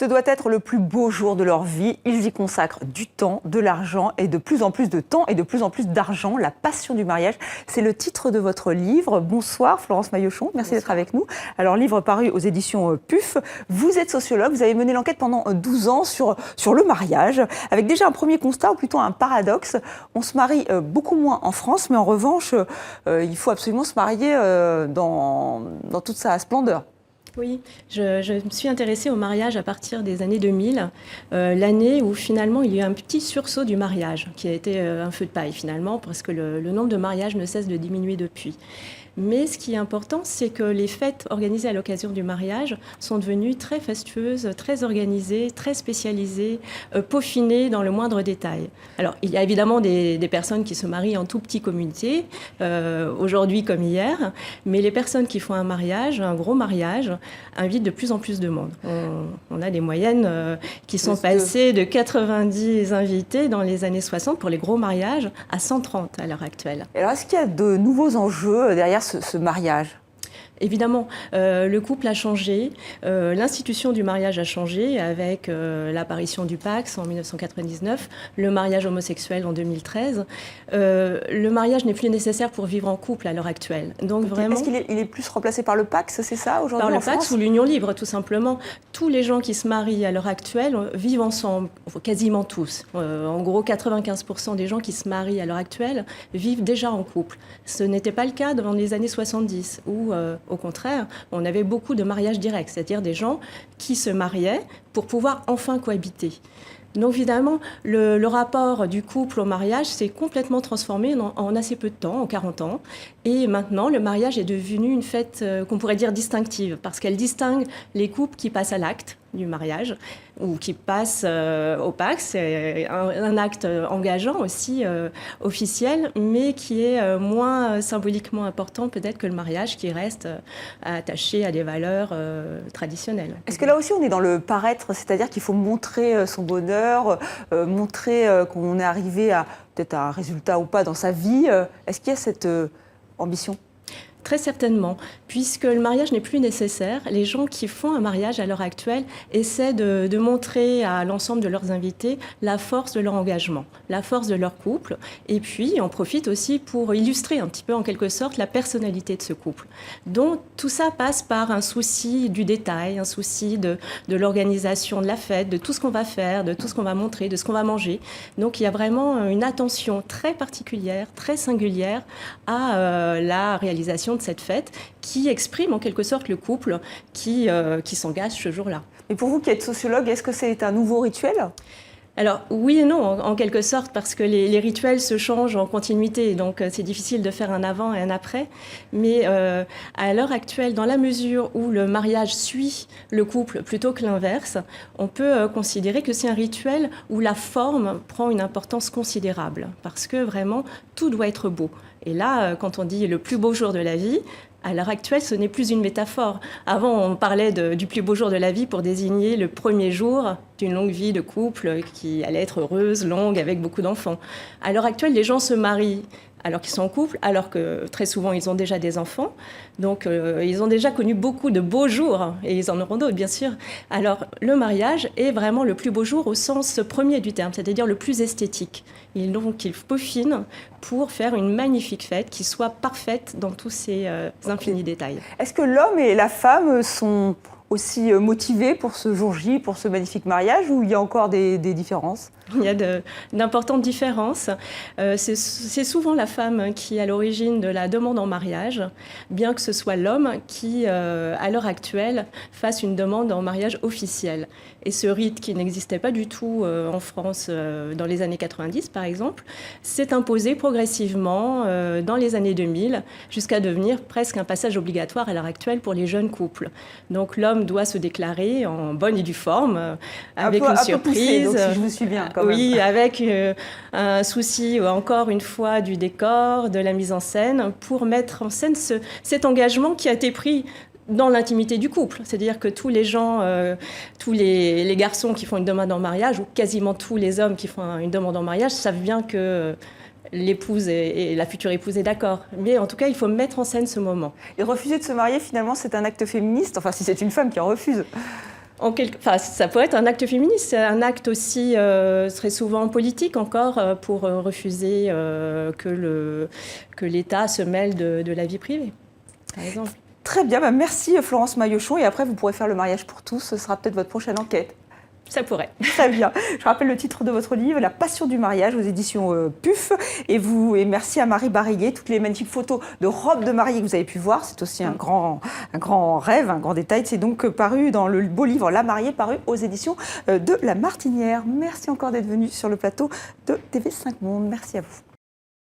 Ce doit être le plus beau jour de leur vie. Ils y consacrent du temps, de l'argent et de plus en plus de temps et de plus en plus d'argent. La passion du mariage, c'est le titre de votre livre. Bonsoir Florence Maillochon, merci d'être avec nous. Alors livre paru aux éditions PUF. Vous êtes sociologue, vous avez mené l'enquête pendant 12 ans sur le mariage, avec déjà un premier constat ou plutôt un paradoxe. On se marie beaucoup moins en France, mais en revanche, il faut absolument se marier dans toute sa splendeur. Oui, je me suis intéressée au mariage à partir des années 2000, l'année où finalement il y a eu un petit sursaut du mariage, qui a été un feu de paille finalement, parce que le nombre de mariages ne cesse de diminuer depuis. Mais ce qui est important, c'est que les fêtes organisées à l'occasion du mariage sont devenues très fastueuses, très organisées, très spécialisées, peaufinées dans le moindre détail. Alors, il y a évidemment des personnes qui se marient en tout petit comité, aujourd'hui comme hier, mais les personnes qui font un mariage, un gros mariage, invitent de plus en plus de monde. On a des moyennes qui sont passées de 90 invités dans les années 60 pour les gros mariages à 130 à l'heure actuelle. Alors, est-ce qu'il y a de nouveaux enjeux derrière ce mariage ? Évidemment, le couple a changé, l'institution du mariage a changé avec l'apparition du Pacs en 1999, le mariage homosexuel en 2013. Le mariage n'est plus nécessaire pour vivre en couple à l'heure actuelle. Donc vraiment, est-ce qu'il est plus remplacé par le Pacs, c'est ça aujourd'hui? Par le Pacs ou l'union libre, tout simplement. Tous les gens qui se marient à l'heure actuelle vivent ensemble, quasiment tous. En gros, 95% des gens qui se marient à l'heure actuelle vivent déjà en couple. Ce n'était pas le cas dans les années 70 où au contraire, on avait beaucoup de mariages directs, c'est-à-dire des gens qui se mariaient pour pouvoir enfin cohabiter. Donc évidemment, le rapport du couple au mariage s'est complètement transformé en assez peu de temps, en 40 ans. Et maintenant, le mariage est devenu une fête qu'on pourrait dire distinctive, parce qu'elle distingue les couples qui passent à l'acte du mariage ou qui passent au Pacs. C'est un acte engageant aussi, officiel, mais qui est moins symboliquement important peut-être que le mariage, qui reste attaché à des valeurs traditionnelles. Est-ce que là aussi on est dans le paraître, c'est-à-dire qu'il faut montrer son bonheur, montrer qu'on est arrivé à peut-être à un résultat ou pas dans sa vie? Est-ce qu'il y a cette ambition? Très certainement, puisque le mariage n'est plus nécessaire. Les gens qui font un mariage à l'heure actuelle essaient de montrer à l'ensemble de leurs invités la force de leur engagement, la force de leur couple, et puis on profite aussi pour illustrer un petit peu en quelque sorte la personnalité de ce couple. Donc tout ça passe par un souci du détail, un souci de l'organisation de la fête, de tout ce qu'on va faire, de tout ce qu'on va montrer, de ce qu'on va manger. Donc il y a vraiment une attention très particulière, très singulière à la réalisation de cette fête qui exprime en quelque sorte le couple qui s'engage ce jour-là. Et pour vous qui êtes sociologue, est-ce que c'est un nouveau rituel ? Alors oui et non, en quelque sorte, parce que les rituels se changent en continuité, donc c'est difficile de faire un avant et un après. Mais à l'heure actuelle, dans la mesure où le mariage suit le couple plutôt que l'inverse, on peut considérer que c'est un rituel où la forme prend une importance considérable, parce que vraiment, tout doit être beau. Et là, quand on dit le plus beau jour de la vie, à l'heure actuelle, ce n'est plus une métaphore. Avant, on parlait du plus beau jour de la vie pour désigner le premier jour d'une longue vie de couple qui allait être heureuse, longue, avec beaucoup d'enfants. À l'heure actuelle, les gens se marient alors qu'ils sont en couple, alors que très souvent, ils ont déjà des enfants. Donc, ils ont déjà connu beaucoup de beaux jours, et ils en auront d'autres, bien sûr. Alors, le mariage est vraiment le plus beau jour au sens premier du terme, c'est-à-dire le plus esthétique. Donc, il peaufine pour faire une magnifique fête qui soit parfaite dans tous ses infinis détails. Est-ce que l'homme et la femme sont aussi motivés pour ce jour J, pour ce magnifique mariage, ou il y a encore des différences ? Il y a d'importantes différences. C'est souvent la femme qui est à l'origine de la demande en mariage, bien que ce soit l'homme qui, à l'heure actuelle, fasse une demande en mariage officielle. Et ce rite qui n'existait pas du tout en France dans les années 90, par exemple, s'est imposé progressivement dans les années 2000, jusqu'à devenir presque un passage obligatoire à l'heure actuelle pour les jeunes couples. Donc l'homme doit se déclarer en bonne et due forme, avec une surprise. Poussé, donc, si je me suis bien. Oui, avec un souci, encore une fois, du décor, de la mise en scène, pour mettre en scène cet engagement qui a été pris dans l'intimité du couple. C'est-à-dire que tous les gens, tous les garçons qui font une demande en mariage, ou quasiment tous les hommes qui font une demande en mariage, savent bien que l'épouse et la future épouse est d'accord. Mais en tout cas, il faut mettre en scène ce moment. Et refuser de se marier, finalement, c'est un acte féministe, enfin si c'est une femme qui en refuse. Enfin, ça pourrait être un acte féministe, c'est un acte aussi très souvent politique encore pour refuser que l'État se mêle de la vie privée, par exemple. Très bien, bah merci Florence Maillochon. Et après, vous pourrez faire le mariage pour tous. Ce sera peut-être votre prochaine enquête. Ça pourrait. Très bien. Je rappelle le titre de votre livre, La passion du mariage, aux éditions PUF. Et merci à Marie Barillet. Toutes les magnifiques photos de robes de mariée que vous avez pu voir, c'est aussi un grand rêve, un grand détail. C'est donc paru dans le beau livre La mariée, paru aux éditions de La Martinière. Merci encore d'être venu sur le plateau de TV5 Monde. Merci à vous.